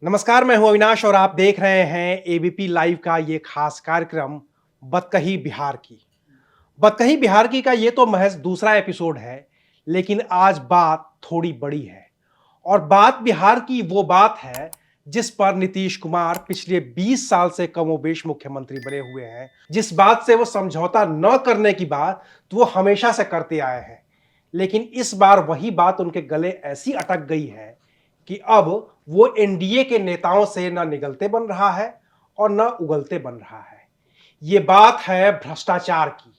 नमस्कार, मैं हूं अविनाश और आप देख रहे हैं एबीपी लाइव का ये खास कार्यक्रम बतकही बिहार की। बतकही बिहार की का ये तो महज दूसरा एपिसोड है, लेकिन आज बात थोड़ी बड़ी है। और बात बिहार की वो बात है जिस पर नीतीश कुमार पिछले 20 साल से कमोबेश मुख्यमंत्री बने हुए हैं। जिस बात से वो समझौता न करने की बात तो वो हमेशा से करते आए हैं, लेकिन इस बार वही बात उनके गले ऐसी अटक गई है कि अब वो एनडीए के नेताओं से न निगलते बन रहा है और न उगलते बन रहा है। ये बात है भ्रष्टाचार की।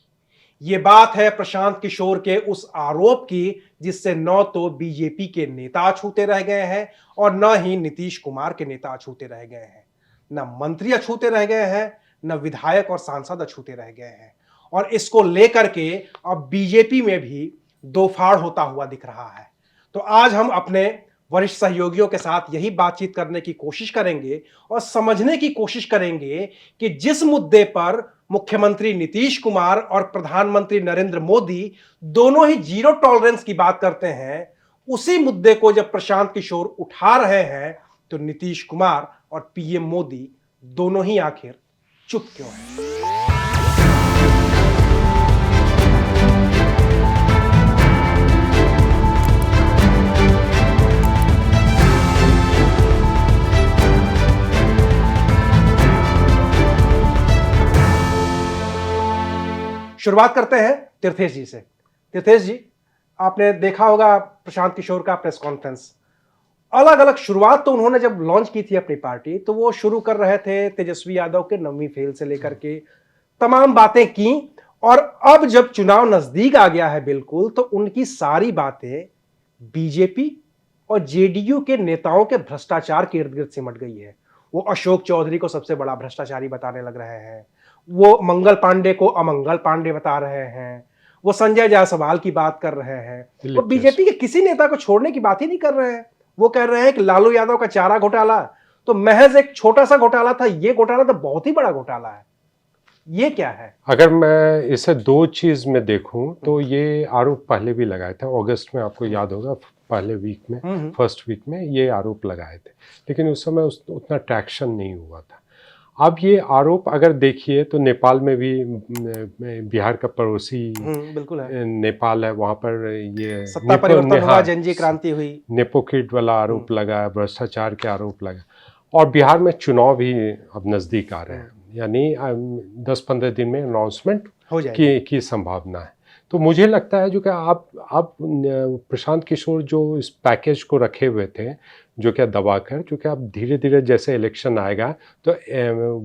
ये बात है प्रशांत किशोर के उस आरोप की जिससे न तो बीजेपी के नेता अछूते रह गए हैं और न ही नीतीश कुमार के नेता अछूते रह गए हैं। न मंत्री अछूते रह गए हैं, न विधायक और सांसद अछूते रह गए हैं। और इसको लेकर के अब बीजेपी में भी दो फाड़ होता हुआ दिख रहा है। तो आज हम अपने वरिष्ठ सहयोगियों के साथ यही बातचीत करने की कोशिश करेंगे और समझने की कोशिश करेंगे कि जिस मुद्दे पर मुख्यमंत्री नीतीश कुमार और प्रधानमंत्री नरेंद्र मोदी दोनों ही जीरो टॉलरेंस की बात करते हैं, उसी मुद्दे को जब प्रशांत किशोर उठा रहे हैं तो नीतीश कुमार और पीएम मोदी दोनों ही आखिर चुप क्यों हैं? शुरुआत करते हैं तीर्थेश जी से। तीर्थेश जी, आपने देखा होगा प्रशांत किशोर का प्रेस कॉन्फ्रेंस। अलग अलग शुरुआत तो उन्होंने जब लॉन्च की थी अपनी पार्टी तो वो शुरू कर रहे थे तेजस्वी यादव के 9वीं फेल से लेकर के तमाम बातें की। और अब जब चुनाव नजदीक आ गया है बिल्कुल, तो उनकी सारी बातें बीजेपी और जेडीयू के नेताओं के भ्रष्टाचार के इर्द गिर्द सिमट गई है। वो अशोक चौधरी को सबसे बड़ा भ्रष्टाचारी बताने लग रहे हैं, वो मंगल पांडे को अमंगल पांडे बता रहे हैं, वो संजय जायसवाल की बात कर रहे हैं, वो बीजेपी के किसी नेता को छोड़ने की बात ही नहीं कर रहे हैं। वो कह रहे हैं कि लालू यादव का चारा घोटाला तो महज एक छोटा सा घोटाला था, ये घोटाला तो बहुत ही बड़ा घोटाला है। ये क्या है? अगर मैं इसे दो चीज में देखूं तो ये आरोप पहले भी लगाए थे अगस्त में, आपको याद होगा पहले वीक में, फर्स्ट वीक में ये आरोप लगाए थे, लेकिन उस समय उतना ट्रैक्शन नहीं हुआ था। अब ये आरोप अगर देखिए तो नेपाल में भी, बिहार का पड़ोसी बिल्कुल है, नेपाल है, वहाँ पर ये सत्ता परिवर्तन हुआ, जनजी क्रांति हुई, नेपोकिड वाला आरोप लगा, भ्रष्टाचार के आरोप लगा। और बिहार में चुनाव भी अब नज़दीक आ रहे हैं, यानी 10-15 दिन में अनाउंसमेंट हो जाएगी की संभावना है। तो मुझे लगता है जो कि आप प्रशांत किशोर जो इस पैकेज को रखे हुए थे, जो क्या दबा कर, जो कि अब धीरे धीरे जैसे इलेक्शन आएगा तो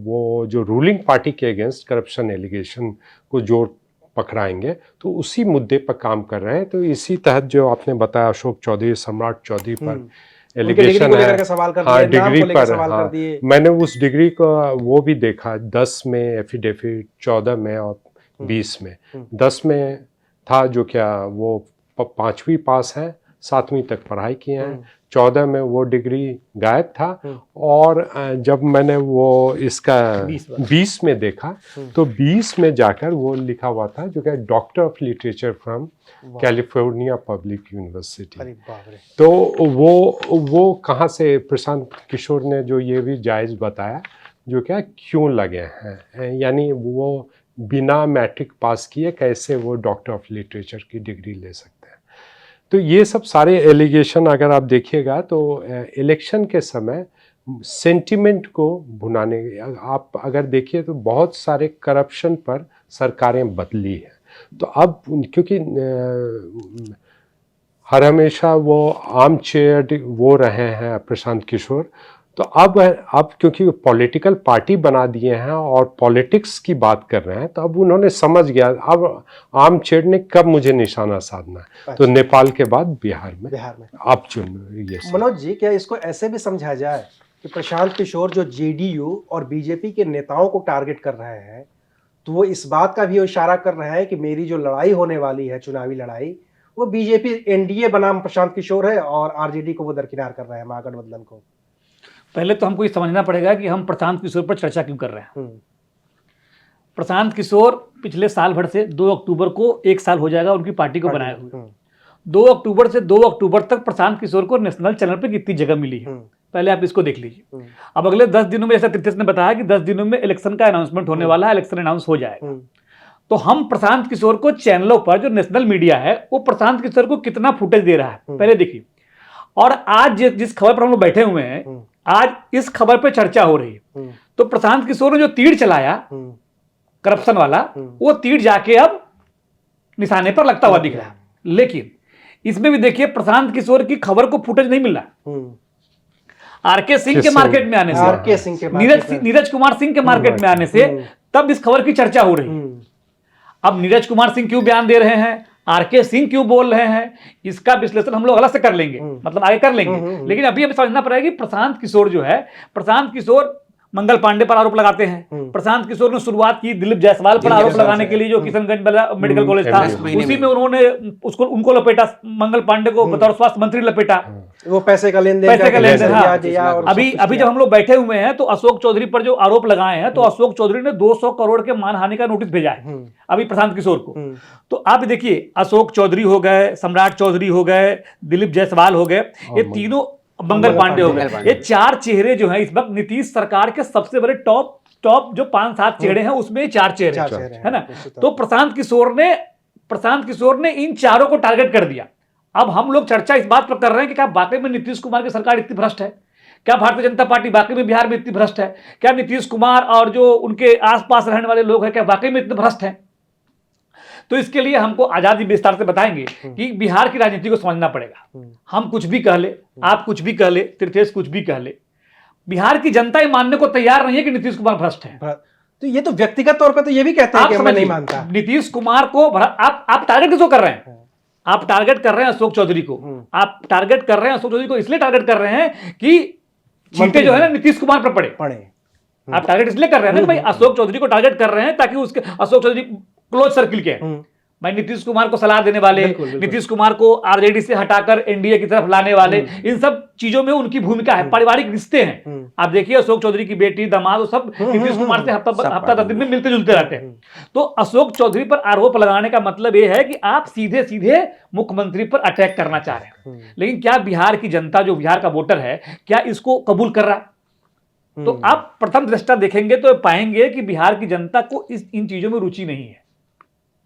वो जो रूलिंग पार्टी के अगेंस्ट करप्शन एलिगेशन को जोर पकड़ाएंगे, तो उसी मुद्दे पर काम कर रहे हैं। तो इसी तहत जो आपने बताया अशोक चौधरी, सम्राट चौधरी पर एलिगेशन है, हाँ डिग्री पर, हाँ मैंने उस डिग्री को वो भी देखा, 10 में एफिडेविट, 14 में और 20 में। 10 में था जो क्या वो 5वीं पास है, 7वीं तक पढ़ाई किए हैं, 14 में वो डिग्री गायब था। और जब मैंने वो इसका 20 में देखा तो 20 में जाकर वो लिखा हुआ था जो क्या doctor of literature from California public university. तो वो कहाँ से, प्रशांत किशोर ने जो ये भी जायज़ बताया जो क्या क्यों लगे हैं, यानी वो बिना मैट्रिक पास किए कैसे वो डॉक्टर ऑफ लिटरेचर की डिग्री ले सकते हैं। तो ये सब सारे एलिगेशन अगर आप देखिएगा तो इलेक्शन के समय सेंटिमेंट को भुनाने, आप अगर देखिए तो बहुत सारे करप्शन पर सरकारें बदली हैं। तो अब क्योंकि हर हमेशा वो आर्म चेयर वो रहे हैं प्रशांत किशोर, तो अब क्योंकि पॉलिटिकल पार्टी बना दिए हैं और पॉलिटिक्स की बात कर रहे हैं, तो अब उन्होंने समझ गया अब आम चेयर ने कब मुझे निशाना साधना है। अच्छा। तो नेपाल के बाद बिहार में अब चुन ये। मनोज जी, क्या इसको ऐसे भी समझा जाए कि प्रशांत किशोर जो जेडीयू और बीजेपी के नेताओं को टारगेट कर रहे हैं, तो वो इस बात का भी इशारा कर रहे हैं कि मेरी जो लड़ाई होने वाली है, चुनावी लड़ाई, वो बीजेपी एनडीए बनाम प्रशांत किशोर है और आरजेडी को वो दरकिनार कर रहे हैं, महागठबंधन को। पहले तो हमको ये समझना पड़ेगा कि हम प्रशांत किशोर पर चर्चा क्यों कर रहे हैं। प्रशांत किशोर पिछले साल भर से 2 अक्टूबर को 1 साल हो जाएगा उनकी पार्टी को बनाए हुए। 2 अक्टूबर से 2 अक्टूबर तक प्रशांत किशोर को नेशनल चैनल पर कितनी जगह मिली है, पहले आप इसको देख लीजिए। अब अगले 10 दिनों में, जैसा तीर्थेश ने बताया कि 10 दिनों में इलेक्शन का अनाउंसमेंट होने वाला है, इलेक्शन अनाउंस हो जाएगा। तो हम प्रशांत किशोर को चैनलों पर, जो नेशनल मीडिया है, वो प्रशांत किशोर को कितना फुटेज दे रहा है पहले देखिए। और आज जिस खबर पर हम लोग बैठे हुए हैं, आज इस खबर पर चर्चा हो रही है। तो प्रशांत किशोर ने जो तीर चलाया करप्शन वाला, वो तीर जाके अब निशाने पर लगता हुआ दिख रहा है। लेकिन इसमें भी देखिए, प्रशांत किशोर की खबर को फुटेज नहीं मिल रहा। आरके सिंह के मार्केट में आने से, आरके सिंह के नीरज कुमार सिंह के मार्केट में आने से तब इस खबर की चर्चा हो रही है। अब नीरज कुमार सिंह क्यों बयान दे रहे हैं, आरके सिंह क्यों बोल रहे हैं, इसका विश्लेषण हम लोग अलग से कर लेंगे, मतलब आगे कर लेंगे। लेकिन अभी हमें समझना पड़ेगा कि प्रशांत किशोर जो है, प्रशांत किशोर मंगल पांडे पर आरोप लगाते हैं। प्रशांत किशोर ने शुरुआत की दिलीप जायसवाल पर आरोप लगाने के लिए, जो किशनगंज मेडिकल कॉलेज था, उसी में उन्होंने उनको लपेटा, मंगल पांडे को बतौर स्वास्थ्य मंत्री लपेटा, वो पैसे का लेन देन। अभी जब हम लोग बैठे हुए हैं तो अशोक चौधरी पर जो आरोप लगाए हैं, तो अशोक चौधरी ने 200 करोड़ के मानहानि का नोटिस भेजा है अभी प्रशांत किशोर को। तो आप देखिए, अशोक चौधरी हो गए, सम्राट चौधरी हो गए, दिलीप जायसवाल हो गए, ये तीनों, मंगल पांडे हो गए, ये 4 चेहरे जो हैं इस वक्त नीतीश सरकार के सबसे बड़े टॉप जो 5-7 चेहरे हैं, उसमें 4 चेहरे है ना। तो प्रशांत किशोर ने इन चारों को टारगेट कर दिया। अब हम लोग चर्चा इस बात पर कर रहे हैं कि क्या वाकई में नीतीश कुमार की सरकार इतनी भ्रष्ट है, क्या भारतीय जनता पार्टी वाकई में बिहार में इतनी भ्रष्ट है, क्या नीतीश कुमार और जो उनके आसपास रहने वाले लोग हैं क्या वाकई में इतने भ्रष्ट हैं। तो इसके लिए हमको आजादी विस्तार से बताएंगे कि बिहार की राजनीति को समझना पड़ेगा। हम कुछ भी कह ले, आप कुछ भी कह ले, तीर्थेश कुछ भी कह ले, बिहार की जनता ये मानने को तैयार नहीं है कि नीतीश कुमार भ्रष्ट है। तो ये तो व्यक्तिगत तौर पर तो ये भी कहते हैं कि मैं नहीं मानता। नीतीश कुमार को आप टारगेट किसको कर रहे हैं? आप टारगेट कर रहे हैं अशोक चौधरी को। आप टारगेट कर रहे हैं अशोक चौधरी को, इसलिए टारगेट कर रहे हैं कि चीटें जो है ना नीतीश कुमार पर पड़े। आप टारगेट इसलिए कर रहे हैं ना भाई, अशोक चौधरी को टारगेट कर रहे हैं ताकि उसके, अशोक चौधरी क्लोज सर्किल के भाई, नीतीश कुमार को सलाह देने वाले, नीतीश कुमार को आरजेडी से हटाकर एनडीए की तरफ लाने वाले, इन सब चीजों में उनकी भूमिका है। पारिवारिक रिश्ते हैं। आप देखिए, अशोक चौधरी की बेटी, दामाद, वो सब नीतीश कुमार से हफ्ता 10 दिन में मिलते जुलते रहते हैं। तो अशोक चौधरी पर आरोप लगाने का मतलब यह है कि आप सीधे सीधे मुख्यमंत्री पर अटैक करना चाह रहे हैं। लेकिन क्या बिहार की जनता, जो बिहार का वोटर है, क्या इसको कबूल कर रहा है? तो आप प्रथम दृष्टा देखेंगे तो पाएंगे कि बिहार की जनता को इन चीजों में रुचि नहीं है।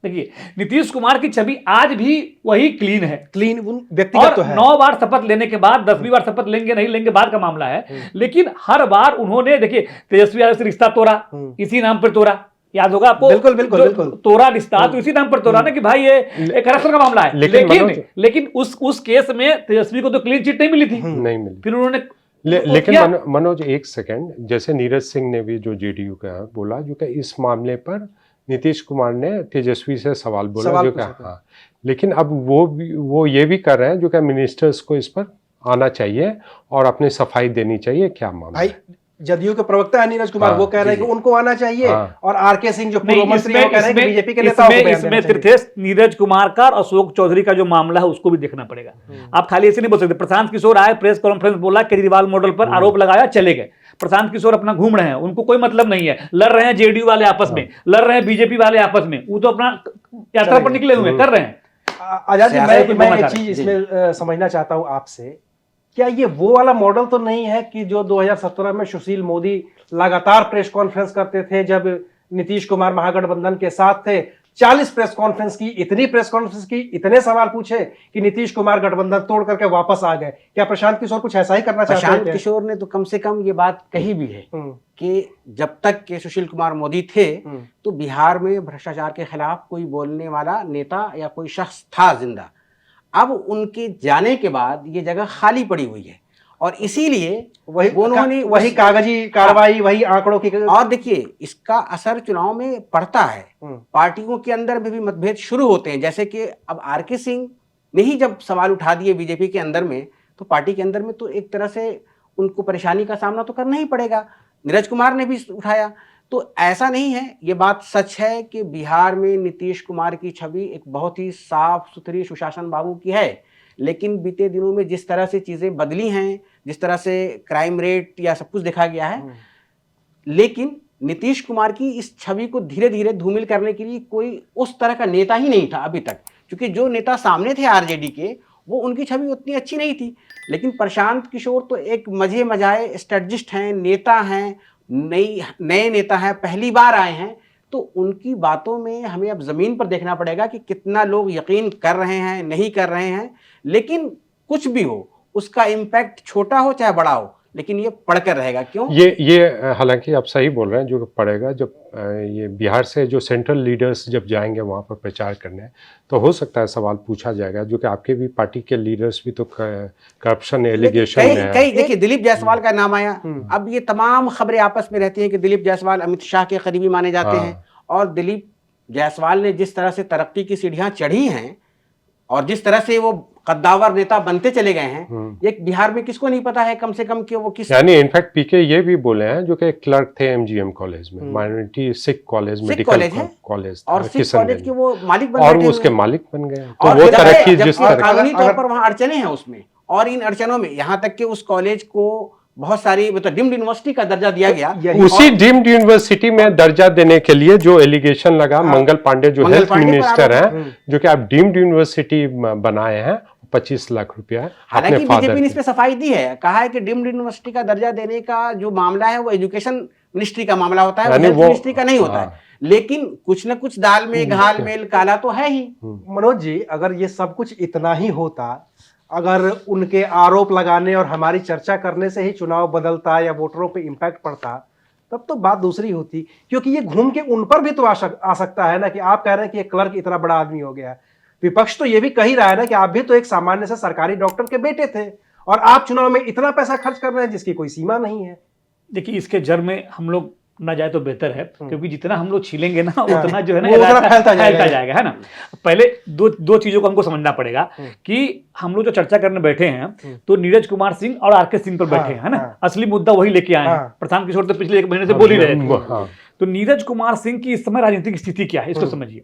देखिए, नीतीश कुमार की छवि आज भी वही क्लीन है, व्यक्तिगत तो है। 9 बार शपथ लेने के बाद 10वीं बार शपथ लेंगे नहीं लेंगे बाद का मामला है। लेकिन हर बार उन्होंने, देखिए, तेजस्वी यादव से रिश्ता तोड़ा, इसी नाम पर तोड़ा, याद होगा आपको। बिल्कुल तोड़ा रिश्ता तो इसी नाम पर तोड़ा ना कि भाई ये एक करप्शन का मामला है। लेकिन उस केस में तेजस्वी को तो क्लीन चिट नहीं मिली थी, नहीं मिली। फिर उन्होंने लेकिन मनोज, एक सेकंड, जैसे नीरज सिंह ने भी जो जेडीयू का बोला, जो कि इस मामले पर नीतीश कुमार ने तेजस्वी से सवाल बोला, जो कि हाँ, लेकिन अब वो ये भी कर रहे हैं जो कि मिनिस्टर्स को इस पर आना चाहिए और अपनी सफाई देनी चाहिए। क्या मामला है? जदयू के प्रवक्ता है नीरज कुमार, वो कह रहे हैं कि उनको आना चाहिए। और आरके सिंह जो पूर्व मंत्री हैं, वो कह रहे हैं कि बीजेपी के नेता को इसमें तीर्थेश, नीरज कुमार का और अशोक चौधरी का जो मामला है उसको भी देखना पड़ेगा। आप खाली ऐसे नहीं बोल सकते। प्रशांत किशोर आए, प्रेस कॉन्फ्रेंस बोला, केजरीवाल मॉडल पर आरोप लगाया, चले गए। प्रशांत किशोर अपना घूम रहे हैं, उनको कोई मतलब नहीं है। लड़ रहे हैं जेडीयू वाले आपस में, लड़ रहे हैं बीजेपी वाले आपस में, वो तो अपना यात्रा पर निकले हुए कर रहे हैं। आजाद जी, मैं एक चीज इसमें समझना चाहता हूं आपसे, क्या ये वो वाला मॉडल तो नहीं है कि जो 2017 में सुशील मोदी लगातार प्रेस कॉन्फ्रेंस करते थे जब नीतीश कुमार महागठबंधन के साथ थे? 40 प्रेस कॉन्फ्रेंस की, इतनी प्रेस कॉन्फ्रेंस की, इतने सवाल पूछे कि नीतीश कुमार गठबंधन तोड़ करके वापस आ गए। क्या प्रशांत किशोर कुछ ऐसा ही करना चाहते हैं? प्रशांत किशोर ने तो कम से कम ये बात कही भी है कि जब तक के सुशील कुमार मोदी थे तो बिहार में भ्रष्टाचार के खिलाफ कोई बोलने वाला नेता या कोई शख्स था जिंदा। अब उनके जाने के बाद ये जगह खाली पड़ी हुई है और इसीलिए वही कागजी कार्रवाई, वही आंकड़ों की। और देखिए, इसका असर चुनाव में पड़ता है। पार्टियों के अंदर भी मतभेद शुरू होते हैं। जैसे कि अब आरके सिंह ने ही जब सवाल उठा दिए बीजेपी के अंदर में, तो पार्टी के अंदर में तो एक तरह से उनको परेशानी का सामना तो करना ही पड़ेगा। नीरज कुमार ने भी उठाया। तो ऐसा नहीं है, ये बात सच है कि बिहार में नीतीश कुमार की छवि एक बहुत ही साफ सुथरी सुशासन बाबू की है। लेकिन बीते दिनों में जिस तरह से चीज़ें बदली हैं, जिस तरह से क्राइम रेट या सब कुछ देखा गया है, लेकिन नीतीश कुमार की इस छवि को धीरे धीरे धूमिल करने के लिए कोई उस तरह का नेता ही नहीं था अभी तक। क्योंकि जो नेता सामने थे आरजेडी के, वो उनकी छवि उतनी अच्छी नहीं थी। लेकिन प्रशांत किशोर तो एक मजे मजाए स्ट्रेटजिस्ट हैं, नेता हैं, नए नेता हैं, पहली बार आए हैं, तो उनकी बातों में हमें अब जमीन पर देखना पड़ेगा कि कितना लोग यकीन कर रहे हैं, नहीं कर रहे हैं। लेकिन कुछ भी हो, उसका इम्पैक्ट छोटा हो चाहे बड़ा हो, लेकिन ये पढ़कर रहेगा। क्यों? ये हालांकि आप सही बोल रहे हैं, जो पड़ेगा जब ये बिहार से जो सेंट्रल लीडर्स जब जाएंगे वहाँ पर प्रचार करने, तो हो सकता है सवाल पूछा जाएगा, जो कि आपके भी पार्टी के लीडर्स भी तो करप्शन एलिगेशन में कई देखिए दिलीप जायसवाल का नाम आया। अब ये तमाम खबरें आपस में रहती हैं कि दिलीप जायसवाल अमित शाह के करीबी माने जाते हैं, और दिलीप जायसवाल ने जिस तरह से तरक्की की सीढ़ियां चढ़ी हैं और जिस तरह से वो कद्दावर नेता बनते चले गए हैं, ये बिहार में किसको नहीं पता है कम से कम कि वो किस, यानी इनफैक्ट पीके ये भी बोले हैं, जो कि क्लर्क थे एमजीएम कॉलेज में, minority Sikh college, medical college, और सिख कॉलेज के वो मालिक बन और गए, वो उसके मालिक बन गए। तो और वो तरक्की जिस तरह कानूनी तौर पर वहाँ अड़चने हैं उसमें, और इन अड़चनों में यहाँ तक कि उस कॉलेज को बहुत सारी मतलब डीम्ड यूनिवर्सिटी का दर्जा दिया गया। उसी डीम्ड यूनिवर्सिटी में दर्जा देने के लिए जो एलिगेशन लगा, मंगल पांडे जो हेल्थ मिनिस्टर हैं, जो कि आप डीम्ड यूनिवर्सिटी बनाए हैं, 25 लाख रुपया। हालांकि बीजेपी ने इस पे सफाई दी है, कहा है कि डीम्ड यूनिवर्सिटी का दर्जा देने का जो मामला है वो एजुकेशन मिनिस्ट्री का मामला होता है, हेल्थ मिनिस्ट्री का नहीं होता है। लेकिन कुछ न कुछ दाल में घाल मेल काला तो है ही। मनोज जी, अगर ये सब कुछ इतना ही होता, अगर उनके आरोप लगाने और हमारी चर्चा करने से ही चुनाव बदलता या वोटरों पे इम्पैक्ट पड़ता, तब तो बात दूसरी होती। क्योंकि ये घूम के उन पर भी तो आ सकता है ना, कि आप कह रहे हैं कि ये क्लर्क इतना बड़ा आदमी हो गया है, विपक्ष तो ये भी कह ही रहा है ना कि आप भी तो एक सामान्य से सरकारी डॉक्टर के बेटे थे, और आप चुनाव में इतना पैसा खर्च कर रहे हैं जिसकी कोई सीमा नहीं है। देखिए, इसके जड़ में हम लोग ना जाए तो बेहतर है, क्योंकि जितना हम लोग छीलेंगे ना उतना जो है ना फैलता जाएगा, है ना। पहले दो चीजों को हमको समझना पड़ेगा कि हम लोग जो चर्चा करने बैठे हैं तो नीरज कुमार सिंह और आरके सिंह पर बैठे हैं, है ना। असली मुद्दा वही लेके आए हैं। प्रशांत किशोर तो पिछले 1 महीने से बोल ही रहे थे। तो नीरज कुमार सिंह की इस समय राजनीतिक स्थिति क्या है, इसको समझिए।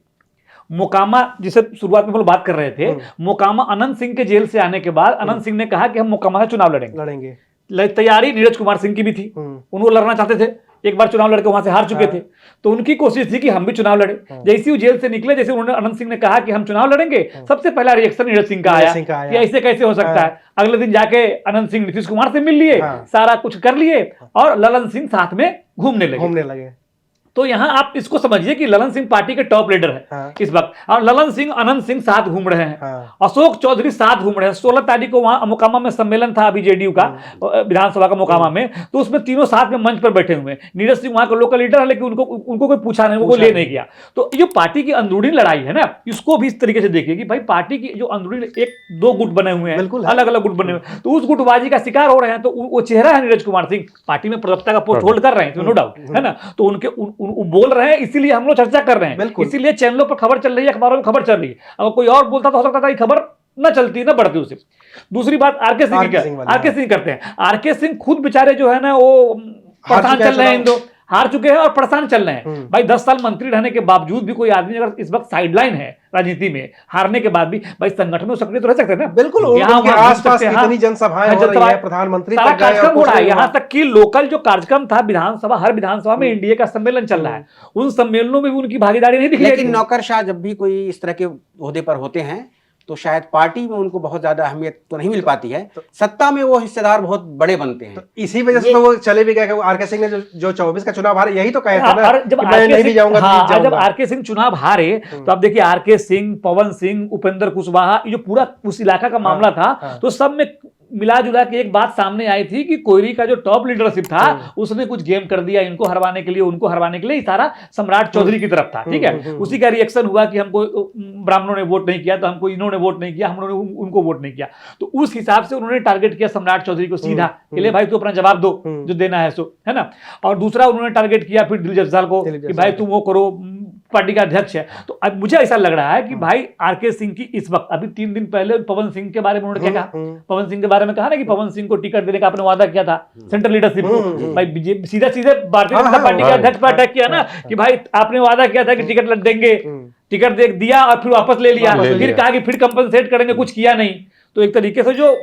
मोकामा, जिसे शुरुआत में हम लोग बात कर रहे थे, मोकामा अनंत सिंह के जेल से आने के बाद अनंत सिंह ने कहा कि हम मोकामा से चुनाव लड़ेंगे। तैयारी नीरज कुमार सिंह की भी थी, उनको लड़ना चाहते थे, एक बार चुनाव लड़के वहां से हार चुके थे, तो उनकी कोशिश थी कि हम भी चुनाव लड़े। जैसे वो जेल से निकले, जैसे उन्होंने अनंत सिंह ने कहा कि हम चुनाव लड़ेंगे, सबसे पहला रिएक्शन नीरज सिंह का आया कि ऐसे कैसे हो सकता है। अगले दिन जाके अनंत सिंह नीतीश कुमार से मिल लिए, सारा कुछ कर लिए, और ललन सिंह साथ में घूमने लगे। तो यहां आप इसको समझिए कि ललन सिंह पार्टी के टॉप लीडर है इस वक्त, और ललन सिंह अनंत सिंह साथ घूम रहे हैं, अशोक चौधरी साथ घूम रहे हैं। 16 तारीख को वहां मोकामा में सम्मेलन था अभी जेडीयू का, विधानसभा का मोकामा में, तो उसमें तीनों साथ में मंच पर बैठे हुए हैं। नीरज सिंह वहां का लोकल लीडर है, लेकिन उनको कोई पूछा नहीं, उनको ले नहीं गया। तो ये पार्टी की अंदरूनी लड़ाई है ना, इसको भी इस तरीके से देखिए कि भाई पार्टी की जो अंदरूनी 1-2 गुट बने हुए हैं, अलग अलग गुट बने हुए हैं, तो उस गुटबाजी का शिकार हो रहे हैं। तो वो चेहरा है नीरज कुमार सिंह, पार्टी में प्रवक्ता का पोस्ट होल्ड कर रहे हैं, नो डाउट, है ना। तो उनके बोल रहे हैं, इसीलिए हम लोग चर्चा कर रहे हैं, इसीलिए चैनलों पर खबर चल रही है, अखबारों में खबर चल रही है। अगर कोई और बोलता तो हो सकता था ये खबर न चलती, न बढ़ती उसे। दूसरी बात आरके सिंह करते हैं। आरके सिंह खुद बेचारे जो है ना वो परेशान चल रहे हैं, हार चुके हैं और परेशान चल रहे हैं। भाई 10 साल मंत्री रहने के बावजूद भी कोई आदमी अगर इस वक्त साइडलाइन है राजनीति में, हारने के बाद भी, भाई संगठन में सक्रिय तो रह सकते हैं ना। बिल्कुल, उनके आसपास कितनी जनसभाएं हो रही हैं, प्रधानमंत्री तक गए, कार्यक्रम हो रहा है। यहाँ तक कि लोकल जो कार्यक्रम था विधानसभा, हर विधानसभा में एनडीए का सम्मेलन चल रहा है, उन सम्मेलनों में भी उनकी भागीदारी नहीं दिखी। लेकिन नौकरशाह जब भी कोई इस तरह के ओहदे पर होते हैं तो शायद पार्टी में उनको बहुत ज्यादा अहमियत तो नहीं मिल पाती है, सत्ता में वो हिस्सेदार बहुत बड़े बनते हैं। तो इसी वजह से तो वो चले भी गए कि आरके सिंह ने जो 24 का चुनाव हारे, यही तो कहे थे ना जब मैं नहीं भी जाऊंगा। जब आरके सिंह चुनाव हारे तो आप देखिए आरके सिंह, पवन सिंह, उपेंद्र कुशवाहा, ये जो पूरा उस इलाका का मामला था, तो सब में मिला जुला के एक बात सामने आई थी कि कोयरी का जो टॉप लीडरशिप था उसने कुछ गेम कर दिया, इनको हरवाने के लिए, उनको हरवाने के लिए, सारा सम्राट चौधरी की तरफ था। ठीक है, उसी का रिएक्शन हुआ कि हमको ब्राह्मणों ने वोट नहीं किया, तो हमको इन्होंने वोट नहीं किया, हमने उनको वोट नहीं किया। तो उस हिसाब से उन्होंने टारगेट किया सम्राट चौधरी को सीधा कि ले भाई तू अपना जवाब दो जो देना है सो, है ना। और दूसरा उन्होंने टारगेट किया फिर दिलीप जायसवाल को कि भाई तुम वो करो, पार्टी का अध्यक्ष है। तो अब मुझे ऐसा लग रहा है कि भाई आरके सिंह की इस वक्त, अभी 3 दिन पहले पवन सिंह के बारे में उन्होंने क्या कहा, पवन सिंह के बारे में कहा ना कि पवन सिंह को टिकट देने का आपने वादा किया था सेंट्रल लीडरशिप को। भाई बीजेपी सीधा सीधे भारतीय जनता पार्टी के अध्यक्ष पर अटैक किया ना कि भाई आपने वादा किया था कि टिकट देंगे, टिकट दे दिया और फिर वापस ले लिया, फिर कहा कि फिर कंपनसेट करेंगे, कुछ किया नहीं। तो एक तरीके से जो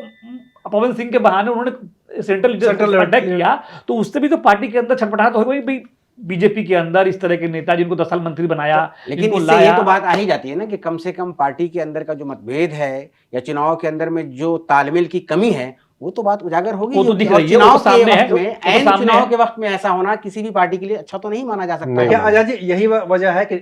पवन सिंह के बहाने उन्होंने सेंट्रल लीडरशिप पर अटैक किया, तो उससे भी तो पार्टी के अंदर छटपटाहट हो गई, भाई बीजेपी के अंदर इस तरह के नेता जिनको 10 साल मंत्री बनाया, लेकिन जिनको इससे ये लाया। तो बात आ ही जाती है ना कि कम से कम पार्टी के अंदर का जो मतभेद है या चुनाव के अंदर में जो तालमेल की कमी है वो तो बात उजागर होगी। वो तो दिख और रही है, वो चुनाव तो सामने के है, वक्त में, वो तो ऐन सामने चुनाव है। के वक्त में ऐसा होना किसी भी पार्टी के लिए अच्छा तो नहीं माना जा सकता नहीं। है। क्या आजाद जी यही वजह है कि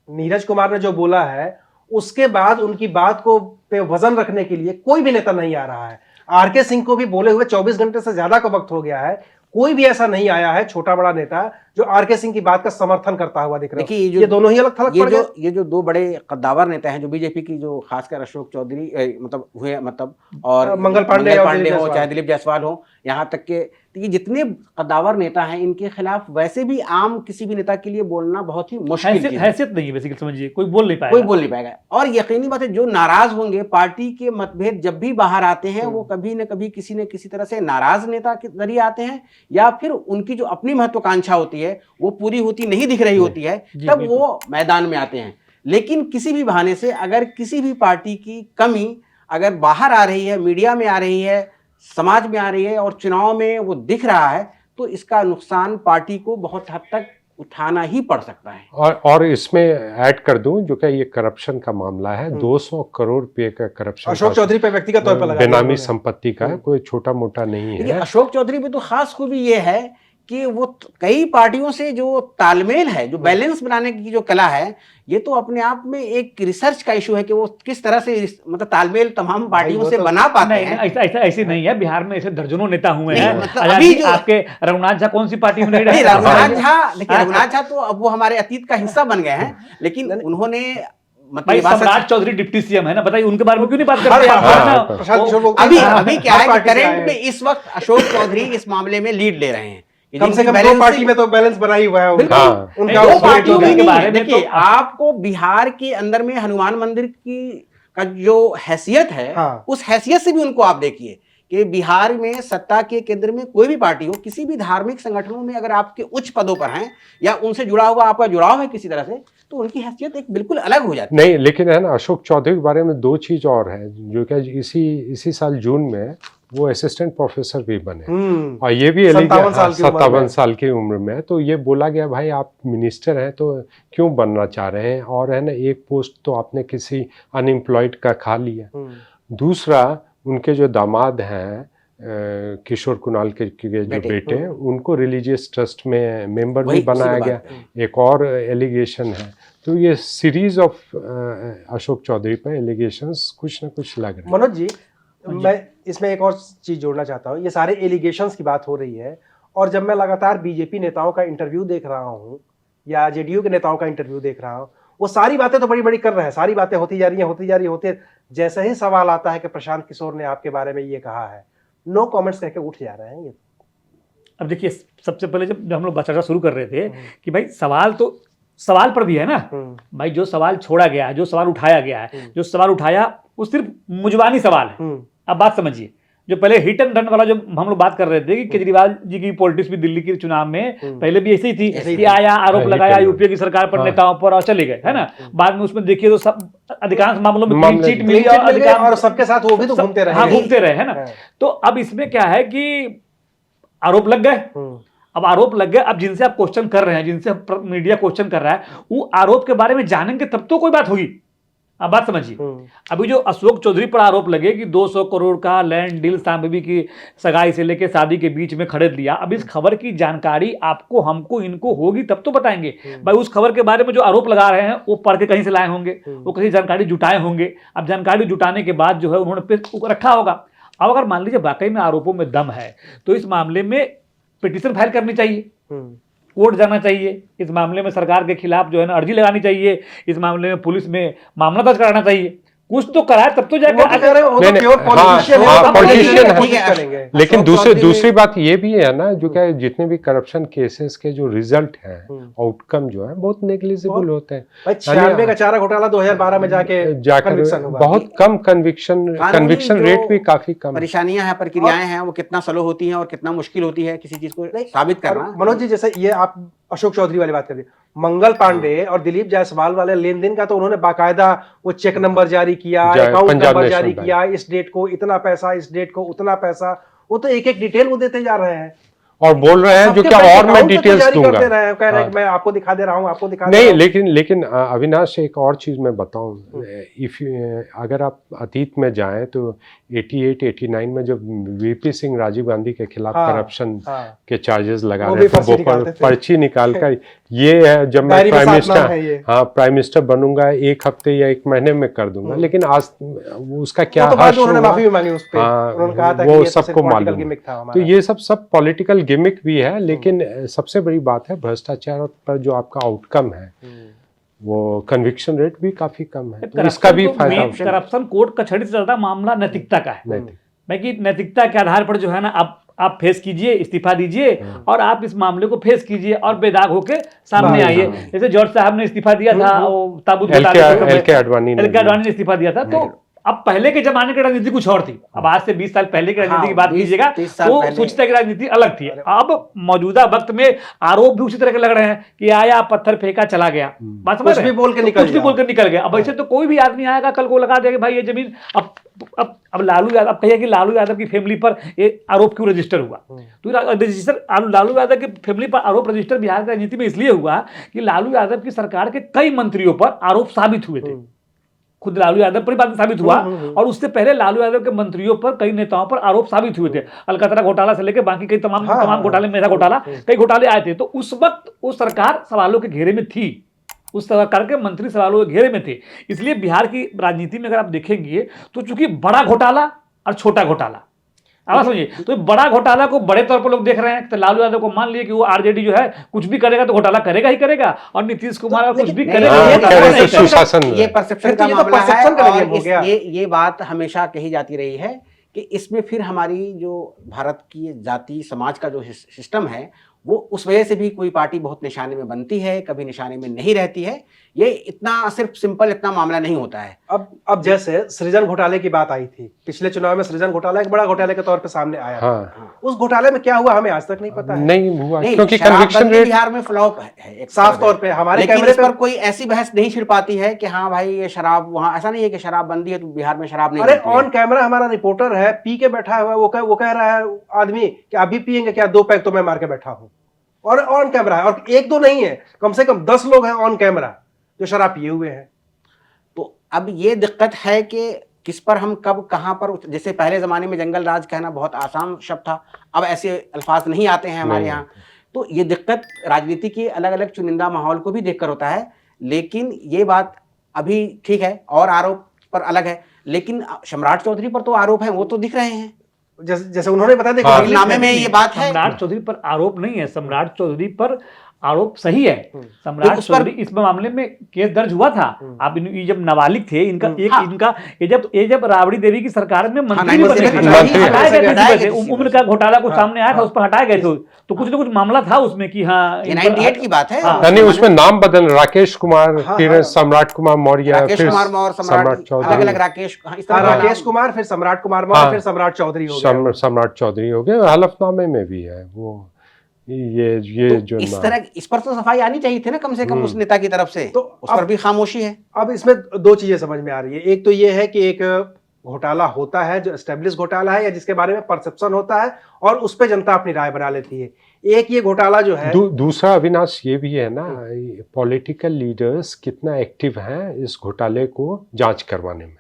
नीरज कुमार ने जो बोला है उसके बाद उनकी बात को पे वजन रखने के लिए कोई भी नेता नहीं आ रहा है? आरके सिंह को भी बोले हुए 24 घंटे से ज्यादा का वक्त हो गया है, कोई भी ऐसा नहीं आया है छोटा बड़ा नेता जो आरके सिंह की बात का समर्थन करता हुआ दिख रहा है। देखिए ये दोनों ही अलग थलग पड़ गए। ये जो दो बड़े कद्दावर नेता हैं जो बीजेपी की, जो खासकर अशोक चौधरी मतलब हुए, मतलब और मंगल पांडे हो, जायसवाल। चाहे दिलीप जायसवाल हो, यहाँ तक के ये जितने कद्दावर नेता हैं इनके खिलाफ वैसे भी आम किसी भी नेता के लिए बोलना बहुत ही मुश्किल चीज़ है। हैसियत नहीं है बेसिकली, समझिए कोई बोल नहीं पाएगा। कोई बोल नहीं पाएगा। और यकीनी बात है जो नाराज होंगे, पार्टी के मतभेद जब भी बाहर आते हैं वो कभी न कभी किसी न किसी तरह से नाराज नेता के जरिए आते हैं, या फिर उनकी जो अपनी महत्वाकांक्षा होती है वो पूरी होती नहीं दिख रही होती है, तब वो मैदान में आते हैं। लेकिन किसी भी बहाने से अगर किसी भी पार्टी की कमी अगर बाहर आ रही है, मीडिया में आ रही है, समाज में आ रही है और चुनाव में वो दिख रहा है, तो इसका नुकसान पार्टी को बहुत हद तक उठाना ही पड़ सकता है। और इसमें ऐड कर दूं जो कि ये करप्शन का मामला है, 200 करोड़ रुपए का करप्शन अशोक चौधरी पे व्यक्तिगत तौर पर लगा बेनामी संपत्ति का है, कोई छोटा मोटा नहीं है। अशोक चौधरी पे तो खास खूबी ये है कि वो कई पार्टियों से जो तालमेल है, जो बैलेंस बनाने की जो कला है, ये तो अपने आप में एक रिसर्च का इशू है कि वो किस तरह से मतलब तालमेल तमाम पार्टियों से बना पाते हैं। ऐसा ऐसे नहीं है, बिहार में ऐसे दर्जनों नेता हुए हैं। मतलब अभी जो आपके रघुनाथ झा कौन सी पार्टी में नहीं रहे? रघुनाथ झा, देखिए रघुनाथ झा तो अब वो हमारे अतीत का हिस्सा बन गए हैं, लेकिन उन्होंने भाई सम्राट चौधरी डिप्टी सीएम है ना, बताइए उनके बारे में क्यों नहीं बात करते आप? अभी क्या है कि करंट में इस वक्त अशोक चौधरी इस मामले में लीड ले रहे हैं। कम से कम दो पार्टी में तो बैलेंस बना ही हुआ है उनका। दो पार्टियों के बारे में देखिए, आपको बिहार के अंदर में हनुमान मंदिर की का जो हैसियत है, उस हैसियत से भी उनको आप देखिए कि बिहार में सत्ता के केंद्र में कोई भी पार्टी हो, किसी भी धार्मिक संगठनों में अगर आपके उच्च पदों पर हैं या उनसे जुड़ा हुआ आपका जुड़ाव है किसी तरह से, तो उनकी हैसियत एक बिल्कुल अलग हो जाती है। नहीं, लेकिन है ना, अशोक चौधरी के बारे में दो चीज और है जो कि इसी साल जून में वो असिस्टेंट प्रोफेसर भी बने, और ये भी 57 साल की उम्र में। तो ये बोला गया भाई आप मिनिस्टर हैं तो क्यों बनना चाह रहे हैं, और है ना एक पोस्ट तो आपने किसी अनएम्प्लॉयड का खा लिया। दूसरा, उनके जो दामाद हैं किशोर कुणाल के जो बेटे हैं, उनको रिलीजियस ट्रस्ट में मेंबर भी बनाया गया, एक और एलिगेशन है। तो ये सीरीज ऑफ अशोक चौधरी पर एलिगेशंस कुछ ना कुछ लग रहे हैं। मनोज जी, मैं इसमें एक और चीज जोड़ना चाहता हूँ। ये सारे एलिगेशंस की बात हो रही है, और जब मैं लगातार बीजेपी नेताओं का इंटरव्यू देख रहा हूँ या जेडीयू के नेताओं का इंटरव्यू देख रहा हूँ, वो सारी बातें तो बड़ी बड़ी कर रहे हैं, सारी बातें होती जा रही हैं। जैसे ही सवाल आता है कि प्रशांत किशोर ने आपके बारे में ये कहा है, नो कमेंट्स कह के उठ जा रहे हैं ये। अब देखिए, सबसे पहले जब हम लोग चर्चा शुरू कर रहे थे कि भाई सवाल पर भी है ना भाई, जो सवाल छोड़ा गया है, जो सवाल उठाया गया है, जो सवाल उठाया वो सिर्फ मुजबानी सवाल है। अब बात समझिए, जो पहले हिट एंड रन वाला जो हम लोग बात कर रहे थे कि केजरीवाल जी की पॉलिटिक्स भी दिल्ली के चुनाव में पहले भी ऐसी ही थी कि आया, आरोप लगाया यूपीए की सरकार पर, नेताओं पर, और चले गए, है ना। बाद में उसमें देखिए तो सब अधिकांश मामलों में क्लीन चिट मिली और सबके साथ वो भी तो घूमते रहे, है ना। तो अब इसमें क्या है कि आरोप लग गए। अब आरोप लग गए, अब जिनसे आप क्वेश्चन कर रहे हैं, जिनसे मीडिया क्वेश्चन कर रहा है, वो आरोप के बारे में जानेंगे तब तो कोई बात होगी। अब बात समझिए, अभी जो अशोक चौधरी पर आरोप लगे कि 200 करोड़ का लैंड डील सांबेबी की सगाई से लेकर शादी के बीच में खरीद लिया, अब इस खबर की जानकारी आपको, हमको, इनको होगी तब तो बताएंगे। भाई उस खबर के बारे में जो आरोप लगा रहे हैं वो पढ़ के कहीं से लाए होंगे, वो कहीं जानकारी जुटाए होंगे। अब जानकारी जुटाने के बाद जो है उन्होंने पे रखा होगा। अब अगर मान लीजिए वाकई में आरोपों में दम है तो इस मामले में पिटीशन फाइल करनी चाहिए, कोर्ट जाना चाहिए, इस मामले में सरकार के खिलाफ जो है ना अर्जी लगानी चाहिए, इस मामले में पुलिस में मामला दर्ज कराना चाहिए। कुछ तो कराए तब तो जाकर लेकिन दूसरी बात ये भी है ना, जो क्या जितने भी करप्शन केसेस के जो रिजल्ट हैं, आउटकम जो है बहुत नेग्लिजिबल होते हैं। 96 का चारा घोटाला 2012 में जाकर बहुत कम कन्विक्शन रेट भी काफी कम। परेशानियां हैं, प्रक्रियाएं हैं, वो कितना स्लो होती हैं और कितना मुश्किल होती है किसी चीज को साबित करना। मनोज जी, जैसे ये आप अशोक चौधरी वाली बात कर दी, मंगल पांडे और दिलीप जायसवाल वाले लेन देन का तो उन्होंने बाकायदा वो चेक नंबर जारी किया, अकाउंट नंबर जारी किया, इस डेट को इतना पैसा, इस डेट को उतना पैसा, वो तो एक एक डिटेल वो देते जा रहे हैं। और बोल रहे हैं जो कि और मैं डिटेल्स दूंगा। कह रहे हैं मैं आपको दिखा दे रहा हूँ, आपको दिखा नहीं, लेकिन अविनाश एक और चीज मैं बताऊं, अगर आप अतीत में जाएं तो 88-89 में जब वीपी सिंह राजीव गांधी के खिलाफ करप्शन के चार्जेस लगा रहे थे, वो पर्ची निकाल कर ये है जब मैं प्राइम मिनिस्टर बनूंगा 1 हफ्ते या 1 महीने में कर दूंगा, लेकिन आज उसका क्या हर्ष हुआ वो सबको मालूम। तो ये सब पॉलिटिकल गिमिक भी है, लेकिन सबसे बड़ी बात है भ्रष्टाचार पर जो आपका आउटकम है वो कन्विक्शन रेट भी काफी कम है, तो इसका भी फायदा। करप्शन कोर्ट कचहरी से ज्यादा मामला नैतिकता का है, कि नैतिकता के आधार पर जो है ना आप फेस कीजिए, इस्तीफा दीजिए और आप इस मामले को फेस कीजिए और बेदाग होके सामने आइए। जैसे जॉर्ज साहब ने इस्तीफा दिया था, वो ताबूत एल.के. अडवाणी ने इस्तीफा दिया था। तो अब पहले के जमाने की राजनीति कुछ और थी, अब आज से 20 साल पहले की राजनीति की बात कीजिएगा तो सूचना की राजनीति अलग थी। अब मौजूदा वक्त में आरोप भी उसी तरह के लग रहे हैं कि आया पत्थर फेंका चला गया, बात समझ रहे हैं, कुछ भी बोल कर निकल गया। अब ऐसे तो कोई भी आदमी आएगा कल को लगा देगा भाई ये जमीन। अब लालू यादव कहिए कि लालू यादव की फैमिली पर ये आरोप क्यों रजिस्टर हुआ, तो रजिस्टर लालू यादव की फैमिली पर आरोप रजिस्टर बिहार की राजनीति में इसलिए हुआ कि लालू यादव की सरकार के कई मंत्रियों पर आरोप साबित हुए थे, खुद लालू यादव पर बात साबित हुआ और उससे पहले लालू यादव के मंत्रियों पर कई नेताओं पर आरोप साबित हुए थे। अलकतरा घोटाला से लेकर बाकी कई तमाम घोटाले, मेधा घोटाला, कई घोटाले आए थे। तो उस वक्त वो सरकार सवालों के घेरे में थी, उस सरकार के मंत्री सवालों के घेरे में थे। इसलिए बिहार की राजनीति में अगर आप देखेंगे तो चूंकि बड़ा घोटाला और छोटा घोटाला, आवाज समझिए, तो बड़ा घोटाला को बड़े तौर पर लोग देख रहे हैं। तो लालू यादव को मान लिए कि वो आरजेडी जो है कुछ भी करेगा तो घोटाला करेगा ही करेगा, और नीतीश कुमार कुछ भी करेगा, ये परसेप्शन का मामला है। और ये बात हमेशा कही जाती रही है कि इसमें फिर हमारी जो भारत की जाति समाज का जो सिस्टम है वो उस वजह से भी कोई पार्टी बहुत निशाने में बनती है, कभी निशाने में नहीं रहती है। ये इतना सिर्फ सिंपल इतना मामला नहीं होता है। अब जैसे सृजन घोटाले की बात आई थी, पिछले चुनाव में सृजन घोटाला एक बड़ा घोटाले के तौर पे सामने आया था। उस घोटाले में क्या हुआ हमें आज तक नहीं पता है। नहीं हुआ क्योंकि कन्विक्शन रेट बिहार में फ्लॉप है साफ तौर पे। हमारे कैमरे पर कोई ऐसी बहस नहीं छिड़ पाती है कि हाँ भाई ये शराब, वहाँ ऐसा नहीं है कि शराब बंदी है तो बिहार में शराब नहीं। अरे ऑन कैमरा हमारा रिपोर्टर है, पी के बैठा हुआ, वो कह रहा है आदमी कि अभी पियेंगे क्या, 2 पैक तो मैं मार के बैठा हूँ, और ऑन कैमरा है। और 1-2 नहीं है, कम से कम 10 लोग हैं ऑन कैमरा जो शराब पिए हुए हैं। तो अब ये दिक्कत है कि किस पर हम कब कहां पर, जैसे पहले जमाने में जंगल राज कहना बहुत आसान शब्द था, अब ऐसे अल्फाज नहीं आते हैं हमारे यहाँ। तो ये दिक्कत राजनीति के अलग अलग चुनिंदा माहौल को भी देखकर होता है। लेकिन ये बात अभी ठीक है, और आरोप पर अलग है, लेकिन सम्राट चौधरी पर तो आरोप है, वो तो दिख रहे हैं जैसे उन्होंने बता दिया नामे में ये बात है। सम्राट चौधरी पर आरोप नहीं है, सम्राट चौधरी पर आरोप सही है। सम्राट चौधरी इस मामले में केस दर्ज हुआ था। आप ये जब नाबालिग थे, ये जब राबड़ी देवी की सरकार में मंत्री हटाए गए थे, उम्र का घोटाला कुछ सामने आया था, उस पर हटाए गए थे, तो कुछ ना कुछ मामला था उसमें कि हाँ 98 की बात है। यानी उसमें नाम बदल, राकेश कुमार, फिर सम्राट कुमार मौर्य, फिर सम्राट चौधरी, अलग राकेश कुमार, फिर सम्राट कुमार मौर्य, फिर सम्राट चौधरी हो गए। सम्राट चौधरी हो गए, हलफनामे में भी है वो। ये तो जो इस तरह इस पर तो सफाई आनी चाहिए थी ना कम से कम उस नेता की तरफ से, तो उस पर भी खामोशी है। अब इसमें 2 चीजें समझ में आ रही है। एक तो ये है कि एक घोटाला होता है जो एस्टेब्लिश घोटाला है या जिसके बारे में परसेप्शन होता है और उस पर जनता अपनी राय बना लेती है। एक ये घोटाला जो है दूसरा अविनाश ये भी है ना, पॉलिटिकल लीडर्स कितना एक्टिव हैं इस घोटाले को जांच करवाने में,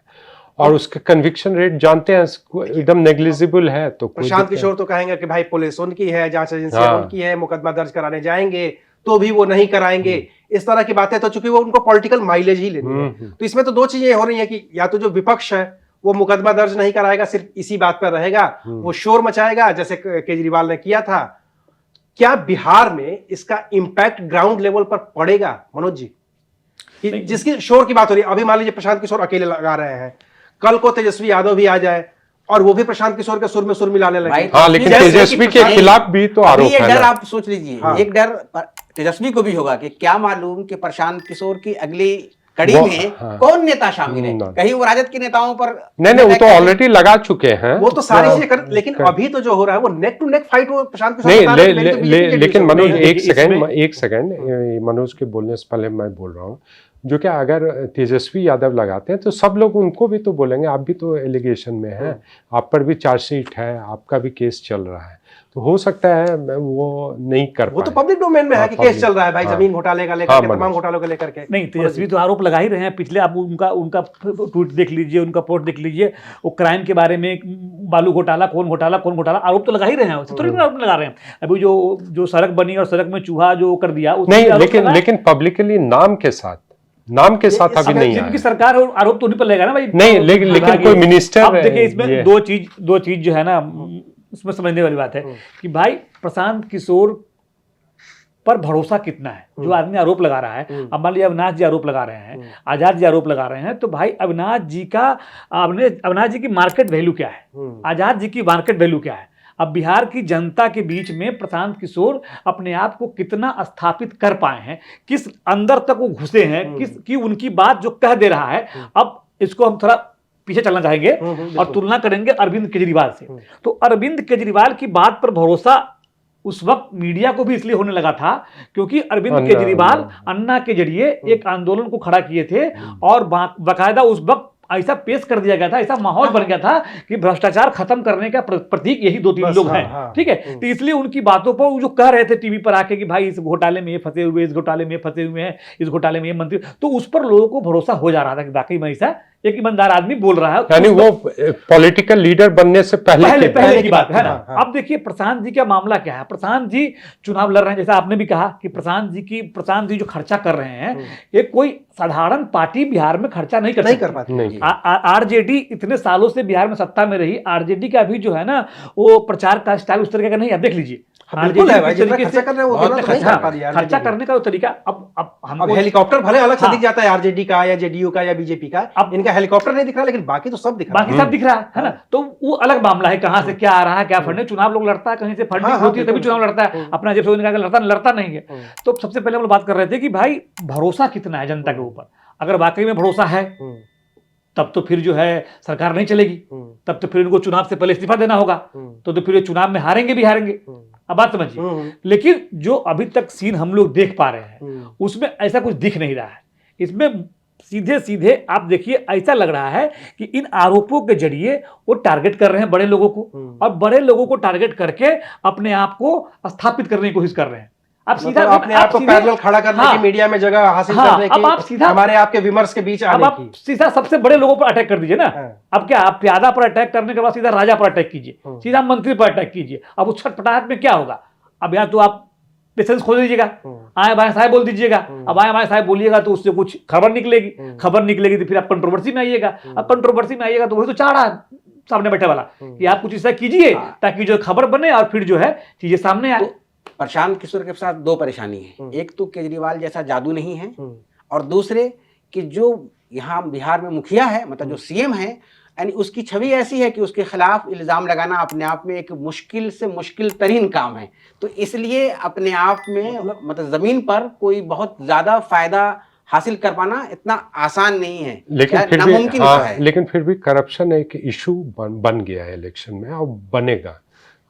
और उसका कन्विक्शन रेट जानते हैं एकदम नेग्लिजिबल है। तो प्रशांत किशोर तो कहेंगे कि भाई पुलिस उनकी है, जांच एजेंसी उनकी है, मुकदमा दर्ज कराने जाएंगे तो भी वो नहीं कराएंगे, इस तरह की बातें। तो चूंकि वो उनको पॉलिटिकल माइलेज ही लेनी है, तो इसमें तो 2 चीजें हो रही है कि या तो जो विपक्ष है वो मुकदमा दर्ज नहीं कराएगा, सिर्फ इसी बात पर रहेगा, वो शोर मचाएगा जैसे केजरीवाल ने किया था। क्या बिहार में इसका इंपैक्ट ग्राउंड लेवल पर पड़ेगा मनोज जी? जिसकी शोर की बात हो रही है, अभी मान लीजिए प्रशांत किशोर अकेले लगा रहे हैं, कल को तेजस्वी यादव भी आ जाए और वो भी प्रशांत किशोर के सुर में सुर मिलाने लगे। हाँ, लेकिन तेजस्वी के खिलाफ भी तो आरोप है। डर आप सोच लीजिए, एक डर तेजस्वी को भी होगा कि क्या मालूम कि प्रशांत किशोर की अगली कड़ी में कौन नेता शामिल है, कहीं वो राजद के नेताओं पर नहीं वो तो ऑलरेडी लगा चुके हैं, वो तो सारी चीजें कर, लेकिन अभी तो जो हो रहा है वो नेक टू नेक फाइट हो प्रशांत किशोर। नहीं लेकिन मनोज एक सेकंड मनोज के बोलने से पहले मैं बोल रहा हूँ, जो कि अगर तेजस्वी यादव लगाते हैं तो सब लोग उनको भी तो बोलेंगे आप भी तो एलिगेशन में हैं, आप पर भी चार्जशीट है, आपका भी केस चल रहा है, तो हो सकता है वो नहीं कर वो तो पाए। पब्लिक डोमेन में है कि केस चल रहा है भाई, हाँ। जमीन घोटाले का लेकर हाँ, के, मनोज। तमाम घोटालों को लेकर के। नहीं, तेजस्वी तो आरोप लगा ही रहे हैं। पिछले आप उनका उनका ट्वीट देख लीजिए, उनका पोस्ट देख लीजिए, वो क्राइम के बारे में, बालू घोटाला, कौन घोटाला, आरोप तो लगा ही रहे हैं। थोड़ी ना आरोप लगा रहे हैं। अभी जो सड़क बनी और सड़क में चूहा जो कर दिया, उसमें नहीं, आरोप लगा है। लेकिन पब्लिकली नाम के साथ अभी नहीं जिनकी आया। सरकार हो, आरोप तो उन्हीं पर लगेगा ना भाई। नहीं, लेकिन कोई मिनिस्टर, अब देखिए इसमें ये दो चीज जो है ना, इसमें समझने वाली बात है कि भाई प्रशांत किशोर पर भरोसा कितना है। जो आदमी आरोप लगा रहा है, अब मान लीजिए अविनाश जी आरोप लगा रहे हैं, आजाद जी आरोप लगा रहे हैं, तो भाई अविनाश जी की मार्केट वैल्यू क्या है, आजाद जी की मार्केट वैल्यू क्या है। अब बिहार की जनता के बीच में प्रशांत किशोर अपने आप को कितना स्थापित कर पाए हैं, किस अंदर तक वो घुसे हैं, कि उनकी बात जो कह दे रहा है। अब इसको हम थोड़ा पीछे चलना चाहेंगे और तुलना करेंगे अरविंद केजरीवाल से। तो अरविंद केजरीवाल की बात पर भरोसा उस वक्त मीडिया को भी इसलिए होने लगा था क्योंकि अरविंद केजरीवाल अन्ना के जरिए एक आंदोलन को खड़ा किए थे और बाकायदा उस वक्त ऐसा पेश कर दिया गया था, ऐसा माहौल बन गया था कि भ्रष्टाचार खत्म करने का प्रतीक यही 2-3 लोग हैं। ठीक है, तो इसलिए उनकी बातों पर जो कह रहे थे टीवी पर आके कि भाई इस घोटाले में ये फंसे हुए, इस घोटाले में ये फंसे हुए हैं, इस घोटाले में ये मंत्री, तो उस पर लोगों को भरोसा हो जा रहा था कि वाकई में ऐसा एक ईमानदार आदमी बोल रहा है। यानी वो पॉलिटिकल लीडर बनने से पहले की बात है ना। अब देखिए प्रशांत जी का मामला क्या है। प्रशांत जी चुनाव लड़ रहे हैं, जैसा आपने भी कहा कि प्रशांत जी जो खर्चा कर रहे हैं, ये कोई साधारण पार्टी बिहार में खर्चा नहीं कर पाती। आरजेडी इतने सालों से बिहार में सत्ता में रही, आरजेडी का भी जो है ना वो प्रचार का स्टाइल उस तरह का नहीं है। आप देख लीजिए खर्चा करने का तरीका। अब हेलीकॉप्टर भले अलग से दिख जाता है आरजेडी का या जेडीयू का या बीजेपी का, अब इनका हेलीकॉप्टर नहीं दिख रहा, लेकिन बाकी तो सब दिख रहा है। बाकी सब दिख रहा है ना। तो वो अलग मामला है, कहां से क्या आ रहा है, क्या फंडिंग। चुनाव लोग लड़ता है, कहीं से फंडिंग होती है तभी चुनाव लड़ता है, अपना जेब से निकाल लड़ता नहीं है। तो सबसे पहले हम लोग बात कर रहे थे कि भाई भरोसा कितना है जनता के ऊपर। अगर वाकई में भरोसा है तब तो फिर जो है सरकार नहीं चलेगी, तब तो फिर इनको चुनाव से पहले इस्तीफा देना होगा, तो फिर ये चुनाव में हारेंगे भी हारेंगे। अब बात समझिए। लेकिन जो अभी तक सीन हम लोग देख पा रहे हैं उसमें ऐसा कुछ दिख नहीं रहा है। इसमें सीधे सीधे आप देखिए ऐसा लग रहा है कि इन आरोपों के जरिए वो टारगेट कर रहे हैं बड़े लोगों को, और बड़े लोगों को टारगेट करके अपने आप को स्थापित करने की कोशिश कर रहे हैं। आप सीधा अपने आप को पैरेलल खड़ा करने की, मीडिया में जगह हासिल करने की, अब आप सीधा हमारे आपके विमर्श के बीच आने की, सीधा सबसे बड़े लोगों पर अटैक कर दीजिए ना। अब क्या, आप प्यादा पर अटैक करने के बाद सीधा राजा पर अटैक कीजिए, सीधा मंत्री पर अटैक कीजिए। अब उस छटपटाहट में क्या होगा? अब यहाँ तो आप पेशेंस खो दीजिएगा, आए बाएं साहब बोल दीजिएगा। अब आए बाएं साहब बोलिएगा तो उससे कुछ खबर निकलेगी तो फिर आप कंट्रोवर्सी में आइएगा। अब कंट्रोवर्सी में आइएगा तो वही तो चाह रहा है सामने बैठे वाला कि आप कुछ ऐसा कीजिए ताकि जो खबर बने और फिर जो है चीजें सामने आए। प्रशांत किशोर के साथ दो परेशानी है। एक तो केजरीवाल जैसा जादू नहीं है, और दूसरे कि जो यहाँ बिहार में मुखिया है, मतलब जो सीएम है, यानी उसकी छवि ऐसी है कि उसके खिलाफ इल्जाम लगाना अपने आप में एक मुश्किल से मुश्किल तरीन काम है। तो इसलिए अपने आप में मतलब जमीन पर कोई बहुत ज्यादा फायदा हासिल कर पाना इतना आसान नहीं है, लेकिन नामुमकिन है। लेकिन फिर भी करप्शन एक इशू बन गया है इलेक्शन में और बनेगा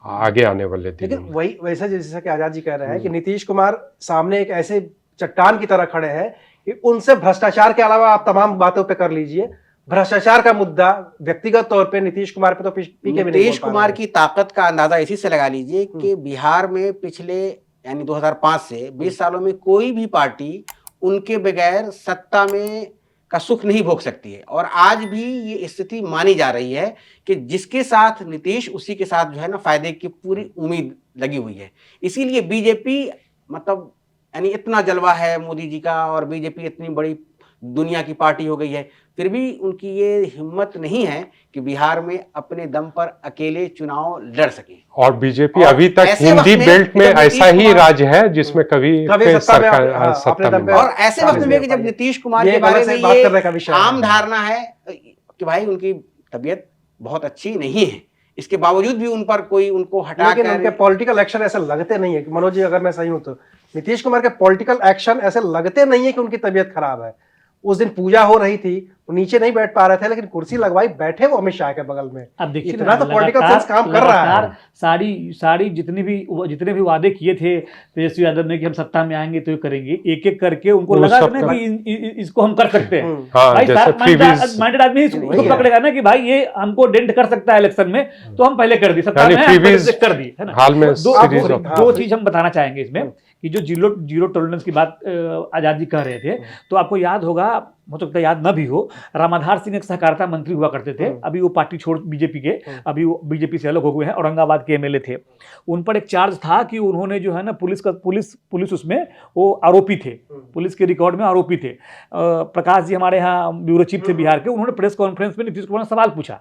आगे आने वाले दिनों में। वही वैसा जैसा कि आजाद जी कह रहे हैं कि नीतीश कुमार सामने एक ऐसे चट्टान की तरह खड़े हैं कि उनसे भ्रष्टाचार के अलावा आप तमाम बातों पे कर लीजिए, भ्रष्टाचार का मुद्दा व्यक्तिगत तौर पे नीतीश कुमार पे तो नीतीश कुमार की ताकत का अंदाजा इसी से लगा लीजिए कि बिहार में पिछले यानी 2005 से 20 सालों में कोई भी पार्टी उनके बगैर सत्ता में का सुख नहीं भोग सकती है। और आज भी ये स्थिति मानी जा रही है कि जिसके साथ नीतीश उसी के साथ जो है ना फायदे की पूरी उम्मीद लगी हुई है। इसीलिए बीजेपी मतलब यानी इतना जलवा है मोदी जी का, और बीजेपी इतनी बड़ी दुनिया की पार्टी हो गई है, फिर भी उनकी ये हिम्मत नहीं है कि बिहार में अपने दम पर अकेले चुनाव लड़ सके। और बीजेपी अभी तक हिंदी बेल्ट में ऐसा ही राज्य है जिसमें कभी सरकार सत्ता में, और ऐसे वक्त में कि जब नीतीश कुमार के बारे में ये आम धारणा है कि भाई उनकी तबीयत बहुत अच्छी नहीं है, इसके बावजूद भी उन पर कोई उनको हटा कर उनके पॉलिटिकल एक्शन ऐसे लगते नहीं है कि मनोज जी अगर मैं सही हूं तो नीतीश कुमार के पॉलिटिकल एक्शन ऐसे लगते नहीं है कि उनकी तबीयत खराब है। उस दिन पूजा हो रही थी, वो नीचे नहीं बैठ पा रहे थे, लेकिन कुर्सी लगवाई, बैठे वो अमित शाह के बगल में। अब देखिए इतना तो पॉलिटिकल सेंस काम कर रहा है। सारी जितने भी वादे किए थे तेजस्वी यादव ने कि हम सत्ता में आएंगे तो ये करेंगे, एक एक करके उनको लगा ना कि इसको हम कर सकते हैं। भाई माइंडेड आदमी इसको पकड़ेगा ना कि भाई ये हमको डेंट कर सकता है इलेक्शन में, तो हम पहले कर दी, सत्ता में कर दी, है ना। हाल में दो चीज हम बताना चाहेंगे इसमें कि जो जीरो टॉलरेंस की बात आजाद जी कह रहे थे, तो आपको याद होगा, हो सकता है याद न भी हो, रामाधार सिंह एक सहकारिता मंत्री हुआ करते थे, अभी वो पार्टी छोड़ बीजेपी के, अभी वो बीजेपी से अलग हो गए हैं, औरंगाबाद के एमएलए थे। उन पर एक चार्ज था कि उन्होंने जो है ना पुलिस उसमें वो आरोपी थे, पुलिस के रिकॉर्ड में आरोपी थे। प्रकाश जी हमारे यहाँ ब्यूरो चीफ थे बिहार के, उन्होंने प्रेस कॉन्फ्रेंस में नीतीश कुमार ने सवाल पूछा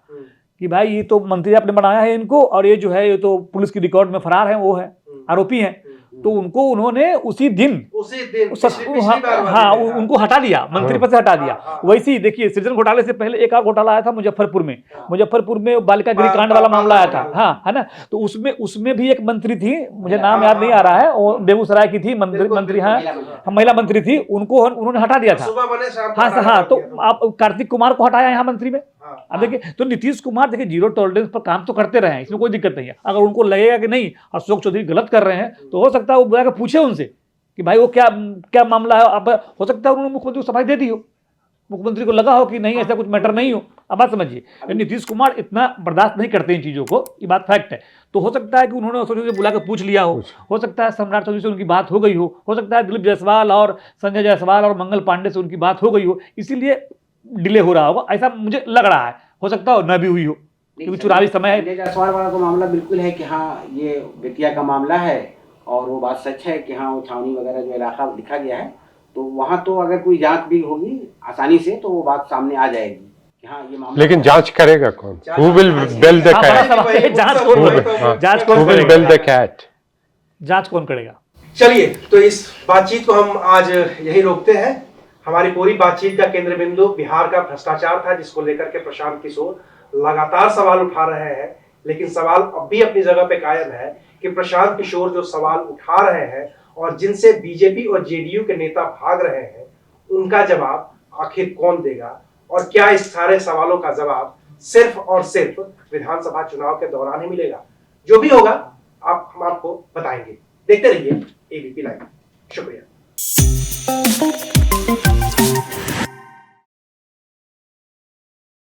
कि भाई ये तो मंत्री आपने बनाया है इनको, और ये जो है ये तो पुलिस की रिकॉर्ड में फरार है, वो है आरोपी हैं। तो उनको उन्होंने उसी दिन उनको हटा दिया, मंत्री पद से हटा दिया। वैसे ही देखिए, सृजन घोटाले से पहले एक और घोटाला आया था मुजफ्फरपुर में बालिका गृह कांड वाला मामला आया था, हाँ, है ना। तो उसमें भी एक मंत्री थी, मुझे नाम याद नहीं आ रहा है, और बेगूसराय की थी मंत्री, हाँ, महिला मंत्री थी, उनको उन्होंने हटा दिया था। हाँ, तो आप कार्तिक कुमार को हटाया यहाँ मंत्री में। अब देखिए, तो नीतीश कुमार देखिए जीरो टॉलरेंस पर काम तो करते रहे हैं, इसमें कोई दिक्कत नहीं है। अगर उनको लगेगा कि नहीं अशोक चौधरी गलत कर रहे हैं, तो हो सकता है वो बुला कर पूछे उनसे कि भाई वो क्या मामला है। अब हो सकता है उन्होंने मुख्यमंत्री को सफाई दे दी हो, मुख्यमंत्री को लगा हो कि नहीं ऐसा कुछ मैटर नहीं हो। अब बात समझिए, नीतीश कुमार इतना बर्दाश्त नहीं करते इन चीज़ों को, ये बात फैक्ट है। तो हो सकता है कि उन्होंने अशोक चौधरी से बुला कर पूछ लिया हो सकता है सम्राट चौधरी से उनकी बात हो गई हो सकता है दिलीप जायसवाल और संजय जायसवाल और मंगल पांडे से उनकी बात हो गई हो, इसीलिए डिले हो रहा होगा, ऐसा मुझे लग रहा है। हो सकता हो न भी हुई हो, क्योंकि चुनावी समय है। संजय जायसवाल वाला तो मामला बिल्कुल है कि हाँ ये बेतिया का मामला है, और वो बात सच है कि हाँ वो छावनी वगैरह जो इलाका लिखा गया है, तो वहाँ तो अगर कोई जांच भी होगी आसानी से तो वो बात सामने आ जाएगी कि हाँ ये मामला। लेकिन जांच करेगा कौन? Who will bell the cat? जांच कौन करेगा? चलिए, तो इस बातचीत को हम आज यही रोकते हैं। हमारी पूरी बातचीत का केंद्र बिंदु बिहार का भ्रष्टाचार था, जिसको लेकर के प्रशांत किशोर लगातार सवाल उठा रहे हैं। लेकिन सवाल अब भी अपनी जगह पे कायम है कि प्रशांत किशोर जो सवाल उठा रहे हैं और जिनसे बीजेपी और जेडीयू के नेता भाग रहे हैं, उनका जवाब आखिर कौन देगा, और क्या इस सारे सवालों का जवाब सिर्फ और सिर्फ विधानसभा चुनाव के दौरान ही मिलेगा? जो भी होगा हम आपको बताएंगे। देखते रहिए एबीपी लाइव। शुक्रिया।